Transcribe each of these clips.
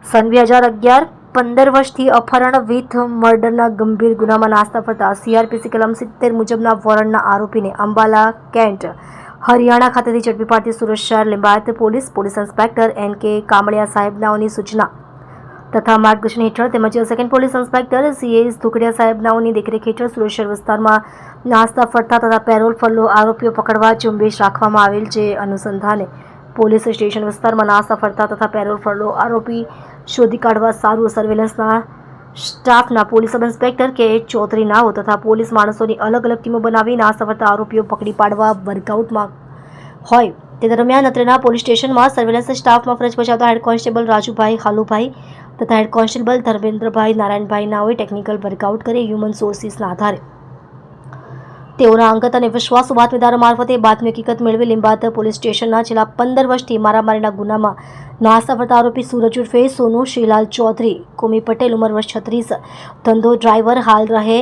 સન 2011 15 વર્ષથી અપહરણ વિથ મર્ડરના ગંભીર ગુનામાં નાસ્તા ફરતા CRPC કલમ 70 મુજબના વોરંટના આરોપીને અંબાલા કેન્ટ હરિયાણા ખાતેથી ઝડપી પાડતી સુરત શહેર Limbayat police inspector NK Kamaliya સાહેબનાઓની સૂચના તથા માર્ગદર્શન હેઠળ તેમજ second police inspector CS Dhukadiya સાહેબનાઓની દેખરેખ હેઠળ સુરત શહેર વિસ્તારમાં નાસ્તા ફરતા તથા પેરોલ ફરલો આરોપીઓ પકડવા ઝુંબેશ રાખવામાં આવેલ, જે અનુસંધાને પોલીસ સ્ટેશન વિસ્તારમાં નાસ્તા ફરતા તથા પેરોલ ફરલો આરોપી શોધી કાઢવા સારું સર્વેલન્સના સ્ટાફના police sub inspector KH Chaudhari નાઓ તથા પોલીસ માણસોની અલગ અલગ ટીમો બનાવી નાસ્તા ફરતા આરોપીઓ પકડી પાડવા વર્કઆઉટમાં હોય તે દરમિયાન અત્રેના પોલીસ સ્ટેશનમાં સર્વેલન્સ સ્ટાફમાં ફરજ બજાવતા હેડ કોન્સ્ટેબલ રાજુભાઈ હાલુભાઈ તથા હેડ કોન્સ્ટેબલ ધર્મેન્દ્રભાઈ નારાયણભાઈ નાઓએ ટેકનિકલ વર્કઆઉટ કરી હ્યુમન સોર્સિસના આધારે તેઓના અંગત અને વિશ્વાસુ બાતમીદારો મારફતે બાતમી હકીકત મેળવી લિંબાયત પોલીસ સ્ટેશનના છેલ્લા 15 વર્ષથી મારામારીના ગુનામાં નાસ્તા ફરતા આરોપી સૂરજ ઉર્ફે સોનુ શ્રીલાલ ચૌધરી, કુમી પટેલ ઉંમર વર્ષ 36, ધંધો ડ્રાઈવર, હાલ રહે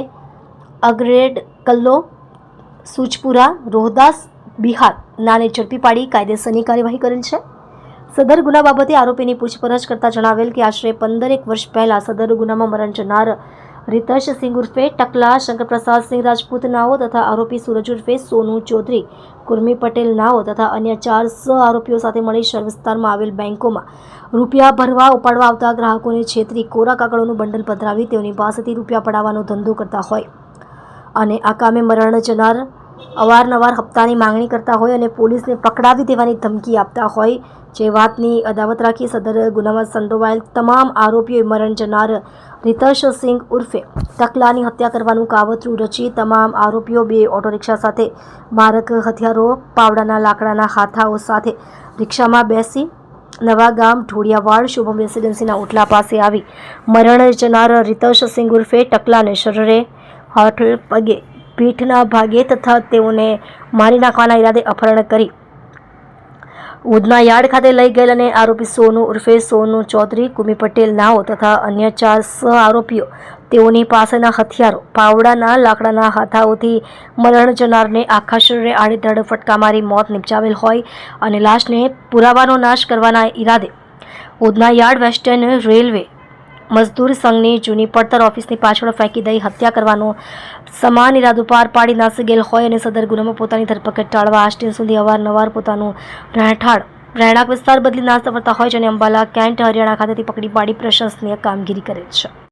અગ્રેડ કલ્લો, સુજપુરા, રોહદાસ, બિહાર નાને ઝડપી પાડી કાયદેસરની કાર્યવાહી કરેલ છે। સદર ગુના બાબતે આરોપીની પૂછપરછ કરતા જણાવેલ કે આશરે 15 વર્ષ પહેલા સદર ગુનામાં મરણ જનાર रितेश सिंह उर्फे टकला, शंकर प्रसाद सिंह राजपूत नाओ तथा आरोपी सूरज उर्फे सोनू चौधरी, कुर्मी पटेल नाओ तथा अन्य 4 सह आरोपीओ साथे मळी शहर विस्तारमां आवेल बेंकोमां रूपिया भरवा उपाडवा आवता ग्राहकोने छेतरी कोरा कागळोनुं बंडल पधरावी तेओनी पासेथी रूपिया पडावવાનો धंधो करता होय अने आ कामे मरण जनार अवारनवार हप्तानी मांगणी करता होय अने पोलीसने पकडावी देवानी धमकी आपता होय, जे वातनी अदावत राखी सदर गुनामां संडोवायेल तमाम आरोपीओए मरण जनार रितेश सिंह उर्फे टकलानी हत्या करवानुं कावतरू रची तमाम आरोपीओ 2 ऑटो रिक्शा साथे मारक हथियारो, पावडाना लाकडाना हाथाओ साथे रिक्शामां बेसी नवागाम ढोळियावाड़ शुभम रेसिडेन्सीना ओटला पासे आवी मरण जनार रितेश सिंह उर्फे टकलाने शरीरे, हाथ, पगे, पीठना भागे तथा तेओने मारी नाखवाना इरादे अपहरण करी उधना यार्ड खाते लई गયેલ અને આરોપી સોનુ ઉર્ફે સોનુ ચૌધરી, કુમી પટેલ નાઓ તથા અન્ય 4 સહ આરોપીઓ તેઓની પાસેના હથિયારો, પાવડાના લાકડાના હાથાઓથી મરણ જનારને આખા શરીરે આડેધડ ફટકા મારી મોત નિપજાવેલ હોય અને લાશને પુરાવાનો નાશ કરવાના ઈરાદે ઉધના યાર્ડ વેસ્ટર્ન રેલવે મજદૂર સંઘની જૂની પડતર ઓફિસની પાછળ ફેંકી દઈ હત્યા કરવાનો સમાન ઈરાદો પાર પાડી નાસી ગયેલ હોય અને સદર ગુનામાં પોતાની ધરપકડ ટાળવા આજ દિન સુધી અવારનવાર પોતાનું રહેણાંક વિસ્તાર બદલી નાસ્તા ફરતા હોય, જેને અંબાલા કેન્ટ હરિયાણા ખાતેથી પકડી પાડી પ્રશંસનીય કામગીરી કરેલ છે।